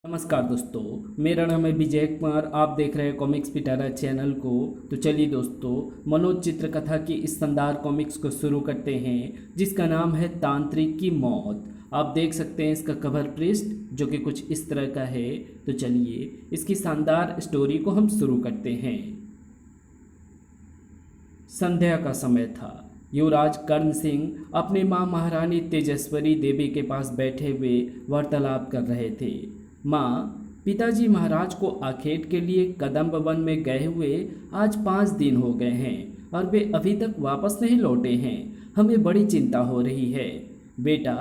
नमस्कार दोस्तों, मेरा नाम है विजय कुमार। आप देख रहे हैं कॉमिक्स पिटारा चैनल को। तो चलिए दोस्तों, मनोज चित्रकथा की इस शानदार कॉमिक्स को शुरू करते हैं, जिसका नाम है तांत्रिक की मौत। आप देख सकते हैं इसका कवर पृष्ठ, जो कि कुछ इस तरह का है। तो चलिए इसकी शानदार स्टोरी को हम शुरू करते हैं। संध्या का समय था। युवराज कर्ण सिंह अपनी मां महारानी तेजस्वरी देवी के पास बैठे हुए वार्तालाप कर रहे थे। माँ, पिताजी महाराज को आखेट के लिए कदम्ब वन में गए हुए आज 5 दिन हो गए हैं और वे अभी तक वापस नहीं लौटे हैं। हमें बड़ी चिंता हो रही है। बेटा,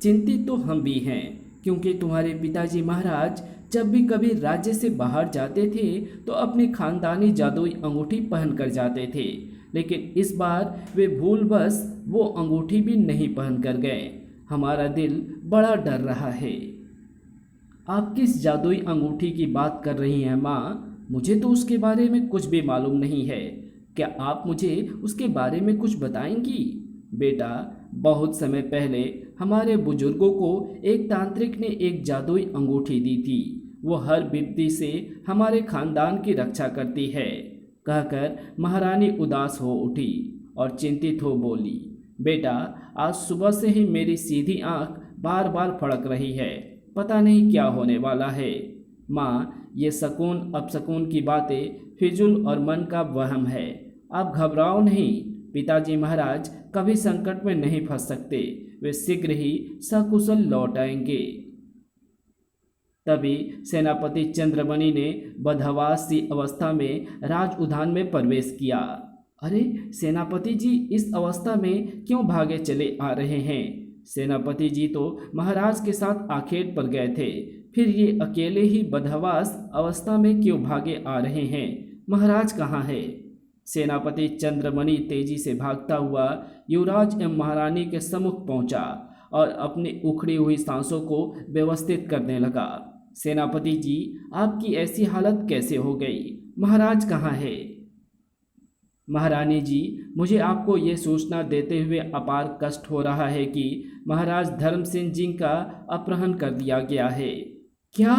चिंतित तो हम भी हैं, क्योंकि तुम्हारे पिताजी महाराज जब भी कभी राज्य से बाहर जाते थे तो अपनी खानदानी जादुई अंगूठी पहन कर जाते थे, लेकिन इस बार वे भूलवश वो अंगूठी भी नहीं पहन कर गए। हमारा दिल बड़ा डर रहा है। आप किस जादुई अंगूठी की बात कर रही हैं माँ? मुझे तो उसके बारे में कुछ भी मालूम नहीं है। क्या आप मुझे उसके बारे में कुछ बताएंगी? बेटा, बहुत समय पहले हमारे बुजुर्गों को एक तांत्रिक ने एक जादुई अंगूठी दी थी। वो हर विपत्ति से हमारे खानदान की रक्षा करती है, कहकर महारानी उदास हो उठी और चिंतित हो बोली। बेटा, आज सुबह से ही मेरी सीधी आंख बार बार फड़क रही है। पता नहीं क्या होने वाला है। माँ, ये सकून अपसकून की बातें फिजूल और मन का वहम है। आप घबराओ नहीं। पिताजी महाराज कभी संकट में नहीं फंस सकते। वे शीघ्र ही सकुशल लौट आएंगे। तभी सेनापति चंद्रमणि ने बदहवास सी अवस्था में राज उद्यान में प्रवेश किया। अरे सेनापति जी, इस अवस्था में क्यों भागे चले आ रहे हैं? सेनापति जी तो महाराज के साथ आखेट पर गए थे, फिर ये अकेले ही बदहवास अवस्था में क्यों भागे आ रहे हैं? महाराज कहाँ है? सेनापति चंद्रमणि तेजी से भागता हुआ युवराज एवं महारानी के सम्मुख पहुंचा और अपनी उखड़ी हुई सांसों को व्यवस्थित करने लगा। सेनापति जी, आपकी ऐसी हालत कैसे हो गई? महाराज कहाँ है? महारानी जी, मुझे आपको ये सूचना देते हुए अपार कष्ट हो रहा है कि महाराज धर्म सिंह जी का अपहरण कर दिया गया है। क्या?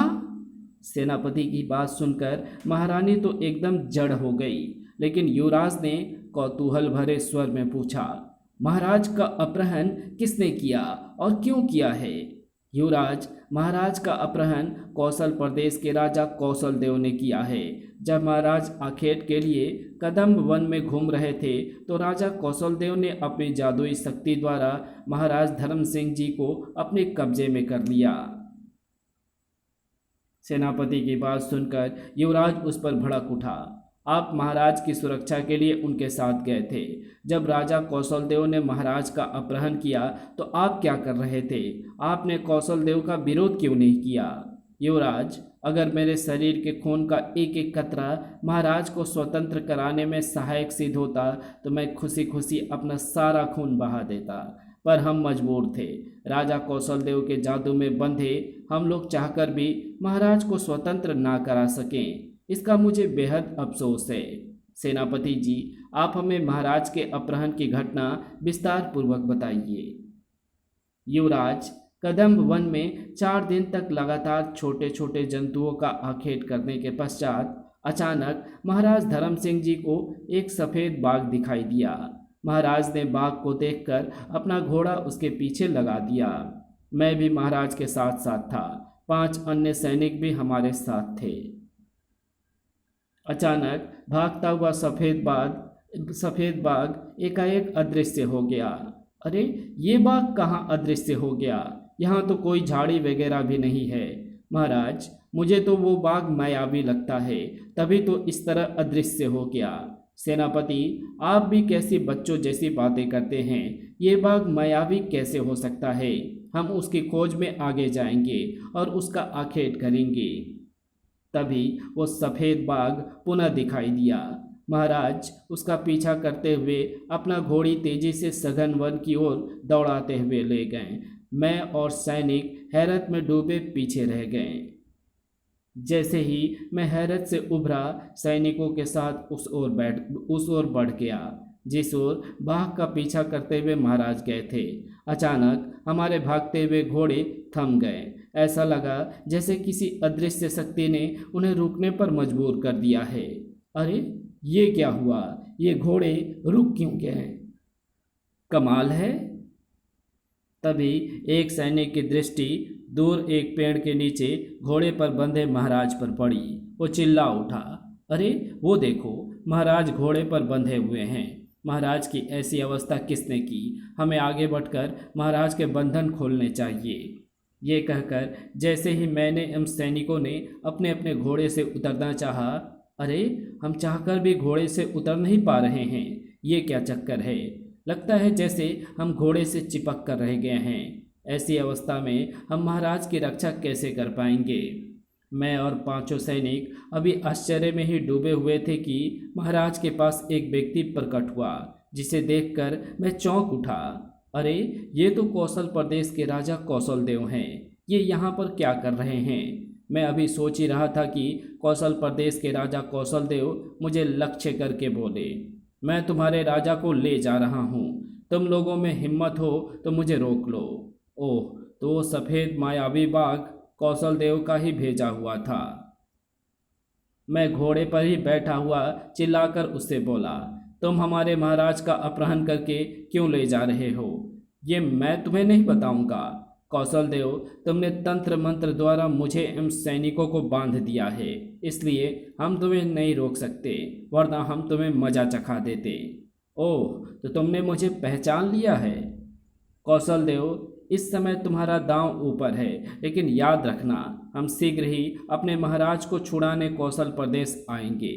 सेनापति की बात सुनकर महारानी तो एकदम जड़ हो गई, लेकिन युवराज ने कौतूहल भरे स्वर में पूछा, महाराज का अपहरण किसने किया और क्यों किया है? युवराज, महाराज का अपहरण कौशल प्रदेश के राजा कौशल देव ने किया है। जब महाराज आखेट के लिए कदम्ब वन में घूम रहे थे तो राजा कौशल देव ने अपनी जादुई शक्ति द्वारा महाराज धर्म सिंह जी को अपने कब्जे में कर लिया। सेनापति की बात सुनकर युवराज उस पर भड़क उठा। आप महाराज की सुरक्षा के लिए उनके साथ गए थे। जब राजा कौशल देव ने महाराज का अपहरण किया तो आप क्या कर रहे थे? आपने कौशल देव का विरोध क्यों नहीं किया? युवराज, अगर मेरे शरीर के खून का एक एक कतरा महाराज को स्वतंत्र कराने में सहायक सिद्ध होता तो मैं खुशी खुशी अपना सारा खून बहा देता, पर हम मजबूर थे। राजा कौशल देव के जादू में बंधे हम लोग चाहकर भी महाराज को स्वतंत्र ना करा सकें। इसका मुझे बेहद अफसोस है। सेनापति जी, आप हमें महाराज के अपहरण की घटना विस्तार पूर्वक बताइए। युवराज, कदम्ब वन में 4 दिन तक लगातार छोटे छोटे जंतुओं का आखेट करने के पश्चात अचानक महाराज धर्म सिंह जी को एक सफ़ेद बाघ दिखाई दिया। महाराज ने बाघ को देखकर अपना घोड़ा उसके पीछे लगा दिया। मैं भी महाराज के साथ साथ था। 5 अन्य सैनिक भी हमारे साथ थे। अचानक भागता हुआ सफ़ेद बाघ एकाएक अदृश्य हो गया। अरे, ये बाघ कहाँ अदृश्य हो गया? यहाँ तो कोई झाड़ी वगैरह भी नहीं है। महाराज, मुझे तो वो बाघ मायावी लगता है, तभी तो इस तरह अदृश्य हो गया। सेनापति, आप भी कैसी बच्चों जैसी बातें करते हैं? ये बाघ मायावी कैसे हो सकता है? हम उसकी खोज में आगे जाएंगे और उसका आखेट करेंगे। तभी वो सफ़ेद बाघ पुनः दिखाई दिया। महाराज उसका पीछा करते हुए अपना घोड़ी तेजी से सघन वन की ओर दौड़ाते हुए ले गए। मैं और सैनिक हैरत में डूबे पीछे रह गए। जैसे ही मैं हैरत से उभरा, सैनिकों के साथ उस ओर बढ़ गया। जिस ओर बाघ का पीछा करते हुए महाराज गए थे। अचानक हमारे भागते हुए घोड़े थम गए। ऐसा लगा जैसे किसी अदृश्य शक्ति ने उन्हें रुकने पर मजबूर कर दिया है। अरे ये क्या हुआ? ये घोड़े रुक क्यों गए? कमाल है। तभी एक सैनिक की दृष्टि दूर एक पेड़ के नीचे घोड़े पर बंधे महाराज पर पड़ी। वो चिल्ला उठा, अरे वो देखो, महाराज घोड़े पर बंधे हुए हैं। महाराज की ऐसी अवस्था किसने की? हमें आगे बढ़कर महाराज के बंधन खोलने चाहिए। ये कहकर जैसे ही मैंने एवं सैनिकों ने अपने अपने घोड़े से उतरना चाहा, अरे हम चाहकर भी घोड़े से उतर नहीं पा रहे हैं। ये क्या चक्कर है? लगता है जैसे हम घोड़े से चिपक कर रह गए हैं। ऐसी अवस्था में हम महाराज की रक्षा कैसे कर पाएंगे? मैं और पांचों सैनिक अभी आश्चर्य में ही डूबे हुए थे कि महाराज के पास एक व्यक्ति प्रकट हुआ, जिसे देखकर मैं चौंक उठा। अरे ये तो कौशल प्रदेश के राजा कौशल देव हैं। ये यहाँ पर क्या कर रहे हैं? मैं अभी सोच ही रहा था कि कौशल प्रदेश के राजा कौशल देव मुझे लक्ष्य करके बोले, मैं तुम्हारे राजा को ले जा रहा हूँ। तुम लोगों में हिम्मत हो तो मुझे रोक लो। ओह, तो वो सफ़ेद मायावी बाघ कौशल देव का ही भेजा हुआ था। मैं घोड़े पर ही बैठा हुआ चिल्लाकर उससे बोला, तुम हमारे महाराज का अपहरण करके क्यों ले जा रहे हो? ये मैं तुम्हें नहीं बताऊंगा। कौशल देव, तुमने तंत्र मंत्र द्वारा मुझे एवं सैनिकों को बांध दिया है, इसलिए हम तुम्हें नहीं रोक सकते, वरना हम तुम्हें मजा चखा देते। ओह, तो तुमने मुझे पहचान लिया है। कौशल देव, इस समय तुम्हारा दांव ऊपर है, लेकिन याद रखना, हम शीघ्र ही अपने महाराज को छुड़ाने कौशल प्रदेश आएंगे।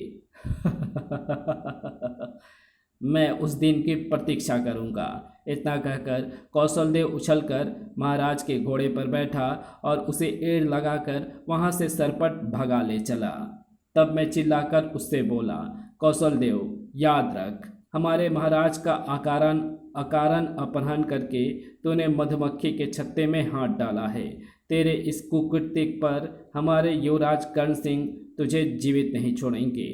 मैं उस दिन की प्रतीक्षा करूंगा। इतना कहकर कौशल देव उछलकर महाराज के घोड़े पर बैठा और उसे एड़ लगाकर वहां से सरपट भगा ले चला। तब मैं चिल्लाकर उससे बोला, कौशल देव, याद रख, हमारे महाराज का अकारण अपहरण करके तूने मधुमक्खी के छत्ते में हाथ डाला है। तेरे इस कुकृत्य पर हमारे युवराज कर्ण सिंह तुझे जीवित नहीं छोड़ेंगे।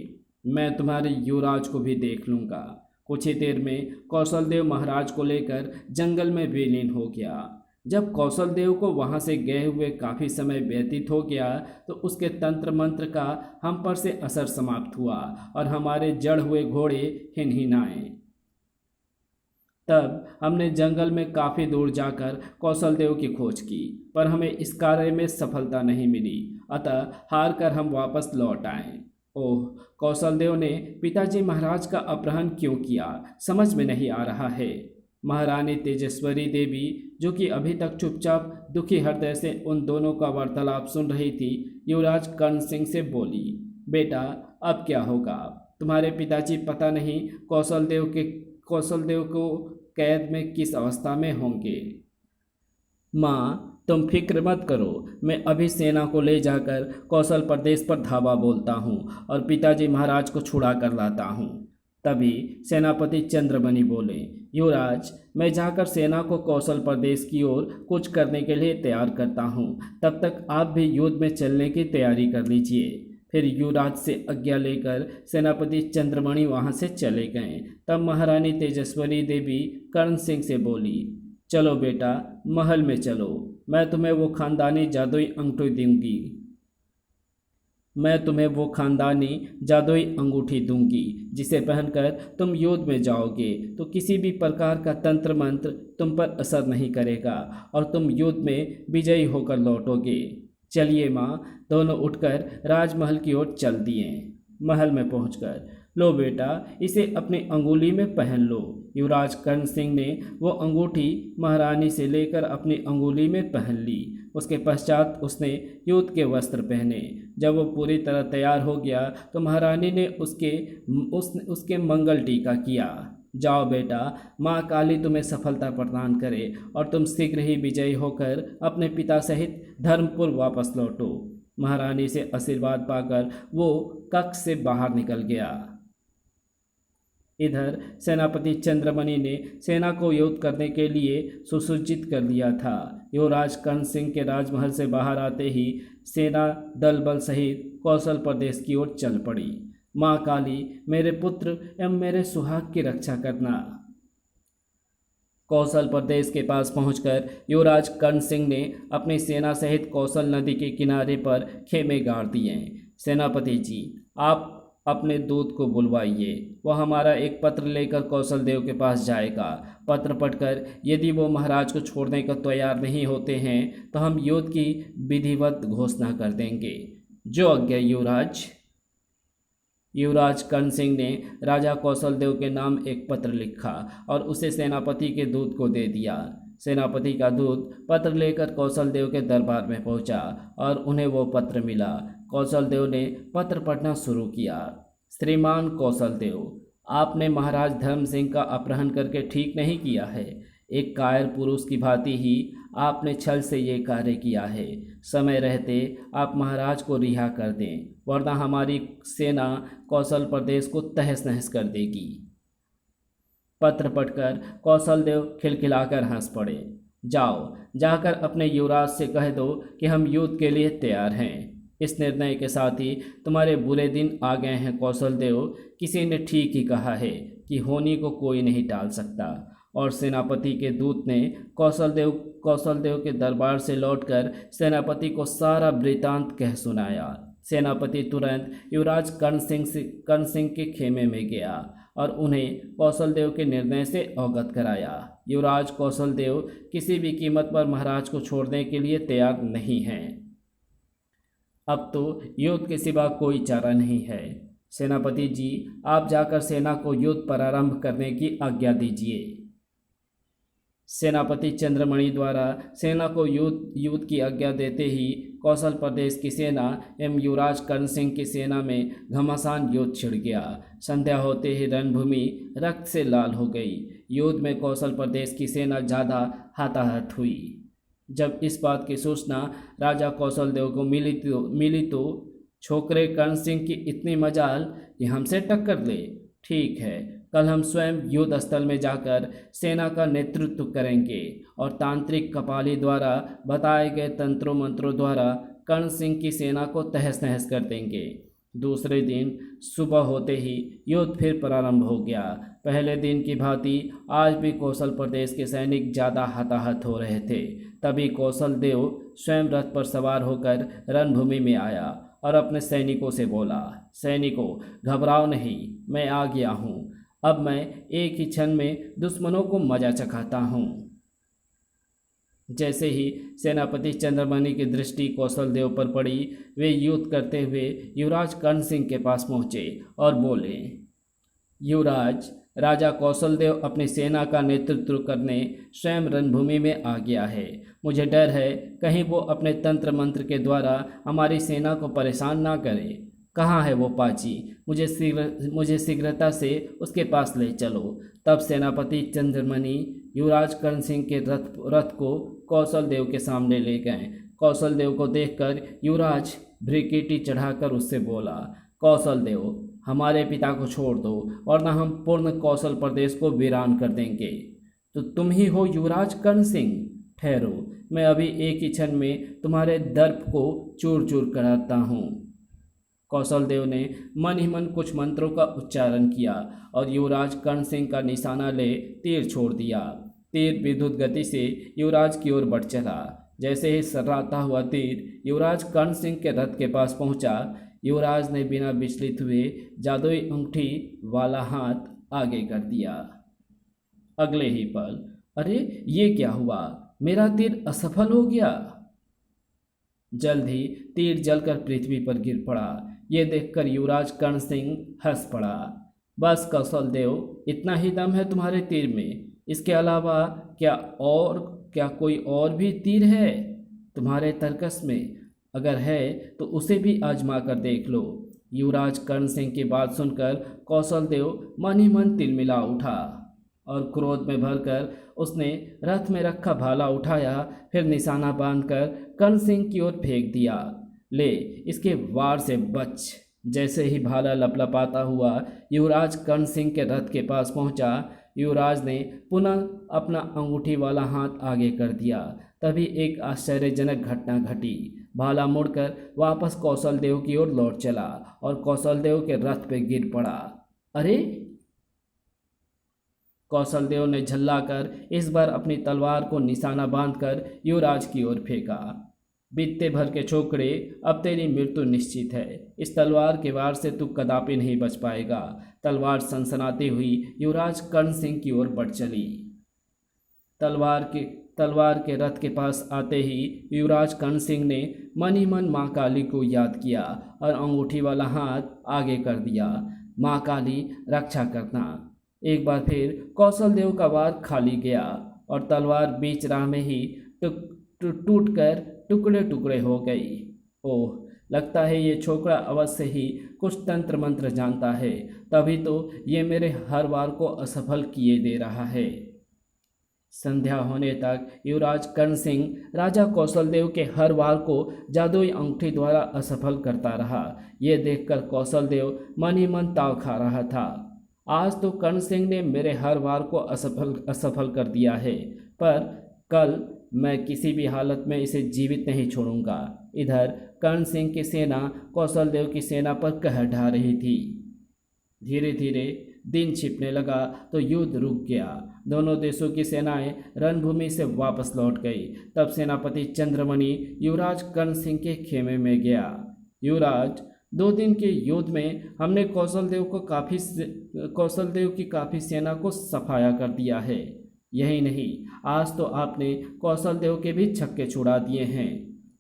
मैं तुम्हारे युवराज को भी देख लूँगा। कुछ ही देर में कौशल देव महाराज को लेकर जंगल में विलीन हो गया। जब कौशल देव को वहां से गए हुए काफ़ी समय व्यतीत हो गया तो उसके तंत्र मंत्र का हम पर से असर समाप्त हुआ और हमारे जड़ हुए घोड़े हिनहिनाए। तब हमने जंगल में काफ़ी दूर जाकर कौशल देव की खोज की, पर हमें इस कार्य में सफलता नहीं मिली, अतः हार कर हम वापस लौट आए। ओह, कौशल देव ने पिताजी महाराज का अपहरण क्यों किया, समझ में नहीं आ रहा है। महारानी तेजस्वरी देवी, जो कि अभी तक चुपचाप दुखी हृदय से उन दोनों का वार्तालाप सुन रही थी, युवराज कर्ण सिंह से बोली, बेटा अब क्या होगा? तुम्हारे पिताजी पता नहीं कौशल देव को कैद में किस अवस्था में होंगे। माँ, तुम फिक्र मत करो, मैं अभी सेना को ले जाकर कौशल प्रदेश पर धावा बोलता हूँ और पिताजी महाराज को छुड़ा कर लाता हूँ। तभी सेनापति चंद्रमणि बोले, युवराज, मैं जाकर सेना को कौशल प्रदेश की ओर कुछ करने के लिए तैयार करता हूँ, तब तक आप भी युद्ध में चलने की तैयारी कर लीजिए। फिर युवराज से आज्ञा लेकर सेनापति चंद्रमणि वहाँ से चले गए। तब महारानी तेजस्वरी देवी कर्ण सिंह से बोली, चलो बेटा, महल में चलो, मैं तुम्हें वो खानदानी जादुई अंगूठी दूंगी, जिसे पहनकर तुम युद्ध में जाओगे तो किसी भी प्रकार का तंत्र मंत्र तुम पर असर नहीं करेगा और तुम युद्ध में विजयी होकर लौटोगे। चलिए माँ, दोनों उठकर राजमहल की ओर चल दिए। महल में पहुंचकर, लो बेटा, इसे अपनी अंगुली में पहन लो। युवराज कर्ण सिंह ने वो अंगूठी महारानी से लेकर अपनी अंगुली में पहन ली। उसके पश्चात उसने युद्ध के वस्त्र पहने। जब वो पूरी तरह तैयार हो गया तो महारानी ने उसके मंगल टीका किया। जाओ बेटा, माँ काली तुम्हें सफलता प्रदान करे और तुम शीघ्र ही विजयी होकर अपने पिता सहित धर्मपुर वापस लौटो। महारानी से आशीर्वाद पाकर वो कक्ष से बाहर निकल गया। इधर सेनापति चंद्रमणि ने सेना को युद्ध करने के लिए सुसज्जित कर लिया था। युवराज कर्ण सिंह के राजमहल से बाहर आते ही सेना दल बल सहित कौशल प्रदेश की ओर चल पड़ी। माँ काली, मेरे पुत्र एवं मेरे सुहाग की रक्षा करना। कौशल प्रदेश के पास पहुंचकर युवराज कर्ण सिंह ने अपनी सेना सहित कौशल नदी के किनारे पर खेमे गाड़ दिए। सेनापति जी, आप अपने दूत को बुलवाइए, वह हमारा एक पत्र लेकर कौशल देव के पास जाएगा। पत्र पढ़कर यदि वो महाराज को छोड़ने को तैयार नहीं होते हैं तो हम युद्ध की विधिवत घोषणा कर देंगे। जो आज्ञा युवराज। युवराज कर्ण सिंह ने राजा कौशल देव के नाम एक पत्र लिखा और उसे सेनापति के दूत को दे दिया। सेनापति का दूत पत्र लेकर कौशल देव के दरबार में पहुंचा और उन्हें वो पत्र मिला। कौशल देव ने पत्र पढ़ना शुरू किया। श्रीमान कौशल देव, आपने महाराज धर्म सिंह का अपहरण करके ठीक नहीं किया है। एक कायर पुरुष की भांति ही आपने छल से ये कार्य किया है। समय रहते आप महाराज को रिहा कर दें, वरना हमारी सेना कौशल प्रदेश को तहस नहस कर देगी। पत्र पढ़कर कौशल देव खिलखिलाकर हंस पड़े। जाओ, जाकर अपने युवराज से कह दो कि हम युद्ध के लिए तैयार हैं। इस निर्णय के साथ ही तुम्हारे बुरे दिन आ गए हैं कौशल देव। किसी ने ठीक ही कहा है कि होनी को कोई नहीं टाल सकता। और सेनापति के दूत ने कौशल देव के दरबार से लौटकर सेनापति को सारा वृतांत कह सुनाया। सेनापति तुरंत युवराज कर्ण सिंह के खेमे में गया और उन्हें कौशल देव के निर्णय से अवगत कराया। युवराज कौशल देव किसी भी कीमत पर महाराज को छोड़ने के लिए तैयार नहीं हैं। अब तो युद्ध के सिवा कोई चारा नहीं है। सेनापति जी, आप जाकर सेना को युद्ध प्रारंभ करने की आज्ञा दीजिए। सेनापति चंद्रमणि द्वारा सेना को युद्ध की आज्ञा देते ही कौशल प्रदेश की सेना एवं युवराज कर्ण सिंह की सेना में घमासान युद्ध छिड़ गया। संध्या होते ही रणभूमि रक्त से लाल हो गई। युद्ध में कौशल प्रदेश की सेना ज़्यादा हताहत हुई। जब इस बात की सूचना राजा कौशल देव को मिली तो छोकरे कर्ण सिंह की इतनी मजाल कि हमसे टक्कर ले। ठीक है, कल हम स्वयं युद्ध स्थल में जाकर सेना का नेतृत्व करेंगे और तांत्रिक कपाली द्वारा बताए गए तंत्रों मंत्रों द्वारा कर्ण सिंह की सेना को तहस नहस कर देंगे। दूसरे दिन सुबह होते ही युद्ध फिर प्रारंभ हो गया। पहले दिन की भांति आज भी कौशल प्रदेश के सैनिक ज़्यादा हताहत हो रहे थे। तभी कौशल देव स्वयं रथ पर सवार होकर रणभूमि में आया और अपने सैनिकों से बोला, सैनिकों, घबराओ नहीं, मैं आ गया हूँ। अब मैं एक ही क्षण में दुश्मनों को मजा चखाता हूँ। जैसे ही सेनापति चंद्रमणि की दृष्टि कौशल देव पर पड़ी, वे युद्ध करते हुए युवराज कर्ण सिंह के पास पहुँचे और बोले, युवराज, राजा कौशल देव अपनी सेना का नेतृत्व करने स्वयं रणभूमि में आ गया है। मुझे डर है कहीं वो अपने तंत्र मंत्र के द्वारा हमारी सेना को परेशान ना करे। कहाँ है वो पाची? मुझे शीघ्रता से उसके पास ले चलो। तब सेनापति चंद्रमणि युवराज कर्ण सिंह के रथ को कौशल देव के सामने ले गए। कौशल देव को देखकर युवराज भ्रिकिटी चढ़ाकर उससे बोला, कौशल देव, हमारे पिता को छोड़ दो वरना हम पूर्ण कौशल प्रदेश को वीरान कर देंगे। तो तुम ही हो युवराज कर्ण सिंह? ठहरो, मैं अभी एक ही क्षण में तुम्हारे दर्प को चूर चूर कराता हूँ। कौशल देव ने मन ही मन कुछ मंत्रों का उच्चारण किया और युवराज कर्ण सिंह का निशाना ले तीर छोड़ दिया। तीर विद्युत गति से युवराज की ओर बढ़ चला। जैसे ही सर्राता हुआ तीर युवराज कर्ण सिंह के रथ के पास पहुंचा, युवराज ने बिना विचलित हुए जादुई अंगूठी वाला हाथ आगे कर दिया। अगले ही पल, अरे ये क्या हुआ? मेरा तीर असफल हो गया। जल्द ही तीर जलकर पृथ्वी पर गिर पड़ा। ये देखकर युवराज कर्ण सिंह हंस पड़ा। बस कौशल देव, इतना ही दम है तुम्हारे तीर में? इसके अलावा क्या कोई और भी तीर है तुम्हारे तरकस में? अगर है तो उसे भी आजमा कर देख लो। युवराज कर्ण सिंह की बात सुनकर कौशल देव मन ही मन तिलमिला उठा और क्रोध में भरकर उसने रथ में रखा भाला उठाया, फिर निशाना बांधकर कर्ण सिंह की ओर फेंक दिया। ले, इसके वार से बच। जैसे ही भाला लपलपाता हुआ युवराज कर्ण सिंह के रथ के पास पहुंचा, युवराज ने पुनः अपना अंगूठी वाला हाथ आगे कर दिया। तभी एक आश्चर्यजनक घटना घटी। भाला मुड़कर वापस कौशलदेव की ओर लौट चला और कौशलदेव के रथ पे गिर पड़ा। अरे! कौशलदेव ने झल्लाकर इस बार अपनी तलवार को निशाना बांधकर युवराज की ओर फेंका। बीतते भर के छोकरे, अब तेरी मृत्यु निश्चित है। इस तलवार के वार से तू कदापि नहीं बच पाएगा। तलवार सनसनाती हुई युवराज कर्ण सिंह की ओर बढ़ चली। तलवार के रथ के पास आते ही युवराज कर्ण सिंह ने मन ही मन माँ काली को याद किया और अंगूठी वाला हाथ आगे कर दिया। माँ काली, रक्षा करना। एक बार फिर कौशलदेव का वार खाली गया और तलवार बीच राह में ही टूट कर टुकड़े टुकड़े हो गई। ओह, लगता है ये छोकरा अवश्य ही कुछ तंत्र मंत्र जानता है, तभी तो ये मेरे हर वार को असफल किए दे रहा है। संध्या होने तक युवराज कर्ण सिंह राजा कौशलदेव के हर वार को जादुई अंगूठी द्वारा असफल करता रहा। ये देखकर कौशलदेव मन ही मन ताव खा रहा था। आज तो कर्ण सिंह ने मेरे हर वार को असफल कर दिया है, पर कल मैं किसी भी हालत में इसे जीवित नहीं छोड़ूंगा। इधर कर्ण सिंह की सेना कौशलदेव की सेना पर कहर ढा रही थी। धीरे धीरे दिन छिपने लगा तो युद्ध रुक गया। दोनों देशों की सेनाएं रणभूमि से वापस लौट गई। तब सेनापति चंद्रमणि युवराज कर्ण सिंह के खेमे में गया। युवराज, 2 दिन के युद्ध में हमने कौशलदेव की काफ़ी सेना को सफाया कर दिया है। यही नहीं, आज तो आपने कौशलदेव के भी छक्के छुड़ा दिए हैं।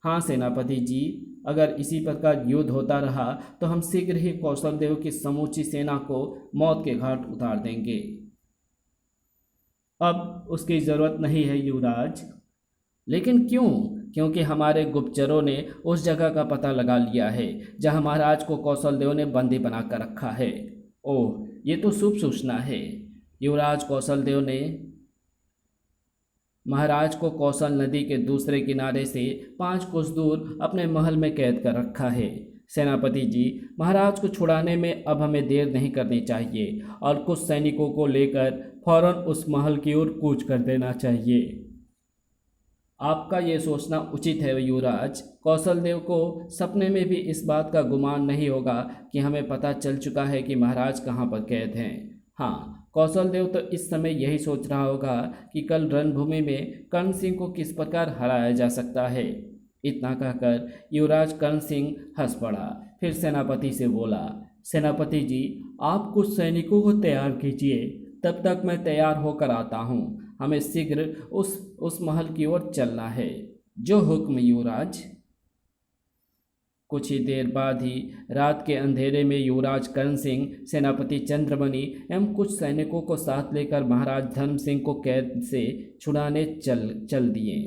हाँ सेनापति जी, अगर इसी प्रकार युद्ध होता रहा तो हम शीघ्र ही कौशलदेव की समूची सेना को मौत के घाट उतार देंगे। अब उसकी ज़रूरत नहीं है युवराज। लेकिन क्यों? क्योंकि हमारे गुप्तचरों ने उस जगह का पता लगा लिया है जहां महाराज को कौशलदेव ने बंदी बनाकर रखा है। ओह, ये तो शुभ सूचना है। युवराज कौशलदेव ने महाराज को कौशल नदी के दूसरे किनारे से 5 कोस दूर अपने महल में कैद कर रखा है। सेनापति जी, महाराज को छुड़ाने में अब हमें देर नहीं करनी चाहिए और कुछ सैनिकों को लेकर फौरन उस महल की ओर कूच कर देना चाहिए। आपका ये सोचना उचित है युवराज। कौशलदेव को सपने में भी इस बात का गुमान नहीं होगा कि हमें पता चल चुका है कि महाराज कहाँ पर कैद हैं। हाँ, कौशलदेव तो इस समय यही सोच रहा होगा कि कल रणभूमि में कर्ण सिंह को किस प्रकार हराया जा सकता है। इतना कहकर युवराज कर्ण सिंह हंस पड़ा। फिर सेनापति से बोला, सेनापति जी, आप कुछ सैनिकों को तैयार कीजिए, तब तक मैं तैयार होकर आता हूँ। हमें शीघ्र उस महल की ओर चलना है। जो हुक्म युवराज। कुछ ही देर बाद ही रात के अंधेरे में युवराज कर्ण सिंह सेनापति चंद्रमणि एवं कुछ सैनिकों को साथ लेकर महाराज धर्म सिंह को कैद से छुड़ाने चल दिए।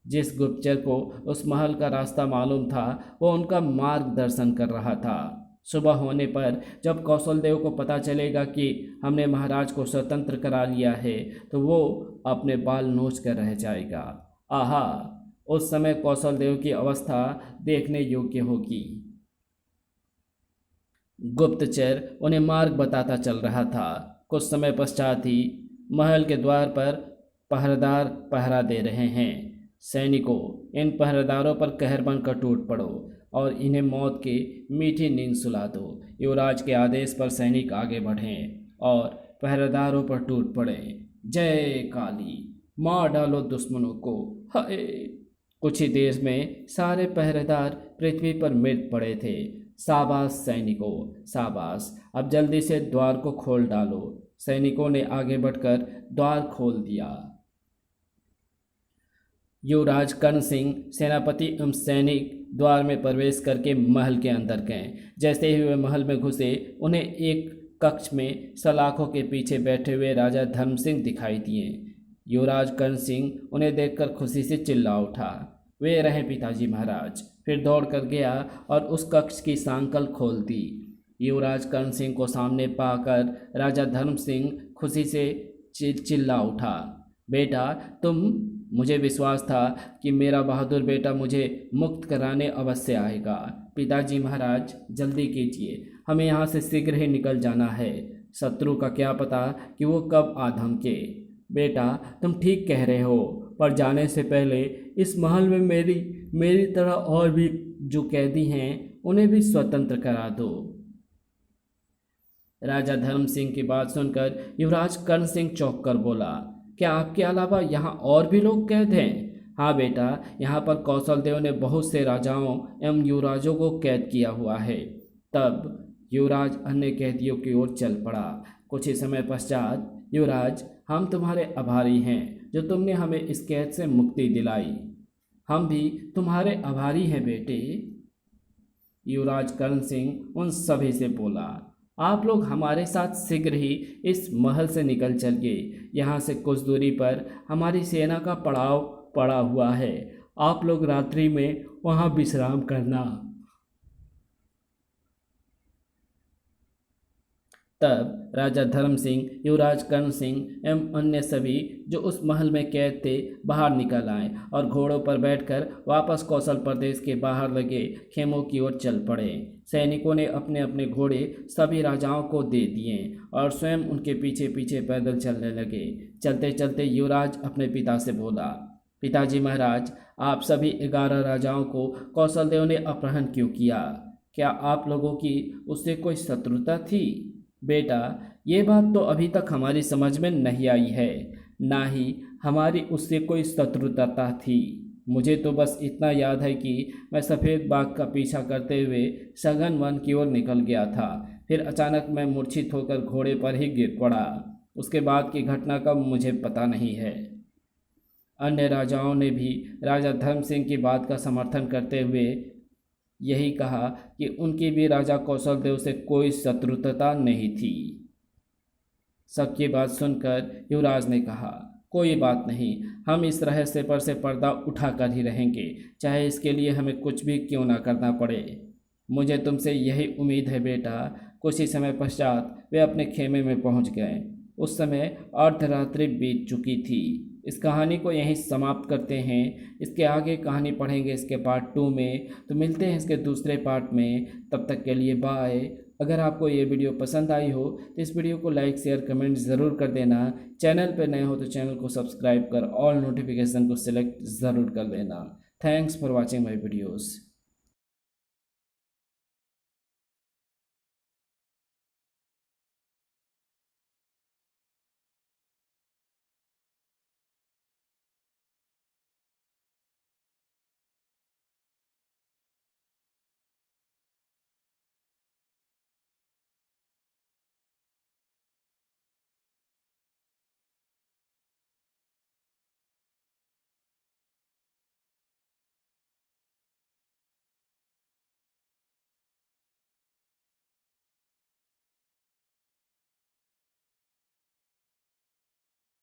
जिस गुप्तचर को उस महल का रास्ता मालूम था वो उनका मार्गदर्शन कर रहा था। सुबह होने पर जब कौशलदेव को पता चलेगा कि हमने महाराज को स्वतंत्र करा लिया है तो वो अपने बाल नोच कर रह जाएगा। आहा, उस समय कौशलदेव की अवस्था देखने योग्य होगी। गुप्तचर उन्हें मार्ग बताता चल रहा था। कुछ समय पश्चात ही महल के द्वार पर पहरेदार पहरा दे रहे हैं। सैनिकों, इन पहरेदारों पर कहर बनकर टूट पड़ो और इन्हें मौत की मीठी नींद सुला दो। युवराज के आदेश पर सैनिक आगे बढ़ें और पहरेदारों पर टूट पड़े। जय काली, मार डालो दुश्मनों को। हाय! कुछ ही देर में सारे पहरेदार पृथ्वी पर मृत पड़े थे। शाबाश सैनिकों, शाबाश, अब जल्दी से द्वार को खोल डालो। सैनिकों ने आगे बढ़कर द्वार खोल दिया। युवराज कर्ण सिंह, सेनापति एवं सैनिक द्वार में प्रवेश करके महल के अंदर गए। जैसे ही वे महल में घुसे उन्हें एक कक्ष में सलाखों के पीछे बैठे हुए राजा धर्म सिंह दिखाई दिए। युवराज कर्ण सिंह उन्हें देखकर खुशी से चिल्ला उठा, वे रहे पिताजी महाराज। फिर दौड़ कर गया और उस कक्ष की सांकल खोल दी। युवराज कर्ण सिंह को सामने पाकर राजा धर्म सिंह खुशी से चिल्ला उठा, बेटा तुम, मुझे विश्वास था कि मेरा बहादुर बेटा मुझे मुक्त कराने अवश्य आएगा। पिताजी महाराज, जल्दी कीजिए, हमें यहाँ से शीघ्र ही निकल जाना है। शत्रु का क्या पता कि वो कब आ धमके। बेटा तुम ठीक कह रहे हो, पर जाने से पहले इस महल में मेरी तरह और भी जो कैदी हैं उन्हें भी स्वतंत्र करा दो। राजा धर्म सिंह की बात सुनकर युवराज कर्ण सिंह चौंक कर बोला, क्या आपके अलावा यहाँ और भी लोग कैद हैं? हाँ बेटा, यहाँ पर कौशल देव ने बहुत से राजाओं एवं युवराजों को कैद किया हुआ है। तब युवराज अन्य कैदियों की ओर चल पड़ा। कुछ ही समय पश्चात, युवराज, हम तुम्हारे आभारी हैं जो तुमने हमें इस कैद से मुक्ति दिलाई। हम भी तुम्हारे आभारी हैं बेटे। युवराज कर्ण सिंह उन सभी से बोला, आप लोग हमारे साथ शीघ्र ही इस महल से निकल चलिए। यहाँ से कुछ दूरी पर हमारी सेना का पड़ाव पड़ा हुआ है। आप लोग रात्रि में वहाँ विश्राम करना। तब राजा धर्म सिंह, युवराज कर्ण सिंह एवं अन्य सभी जो उस महल में कैद थे बाहर निकल आए और घोड़ों पर बैठकर वापस कौशल प्रदेश के बाहर लगे खेमों की ओर चल पड़े। सैनिकों ने अपने अपने घोड़े सभी राजाओं को दे दिए और स्वयं उनके पीछे पीछे पैदल चलने लगे। चलते चलते युवराज अपने पिता से बोला, पिताजी महाराज, आप सभी 11 राजाओं को कौशल देव ने अपहरण क्यों किया? क्या आप लोगों की उससे कोई शत्रुता थी? बेटा, ये बात तो अभी तक हमारी समझ में नहीं आई है। ना ही हमारी उससे कोई शत्रुता थी। मुझे तो बस इतना याद है कि मैं सफ़ेद बाघ का पीछा करते हुए सघन वन की ओर निकल गया था। फिर अचानक मैं मूर्छित होकर घोड़े पर ही गिर पड़ा। उसके बाद की घटना का मुझे पता नहीं है। अन्य राजाओं ने भी राजा धर्म सिंह की बात का समर्थन करते हुए यही कहा कि उनकी भी राजा कौशल देव से कोई शत्रुता नहीं थी। सबकी बात सुनकर युवराज ने कहा, कोई बात नहीं, हम इस रहस्य पर से पर्दा उठाकर ही रहेंगे, चाहे इसके लिए हमें कुछ भी क्यों ना करना पड़े। मुझे तुमसे यही उम्मीद है बेटा। कुछ ही समय पश्चात वे अपने खेमे में पहुंच गए। उस समय अर्धरात्रि बीत चुकी थी। इस कहानी को यहीं समाप्त करते हैं। इसके आगे कहानी पढ़ेंगे इसके पार्ट 2 में। तो मिलते हैं इसके दूसरे पार्ट में। तब तक के लिए बाय। अगर आपको ये वीडियो पसंद आई हो तो इस वीडियो को लाइक शेयर कमेंट ज़रूर कर देना। चैनल पर नए हो तो चैनल को सब्सक्राइब कर ऑल नोटिफिकेशन को सिलेक्ट ज़रूर कर देना। Thanks for watching my videos.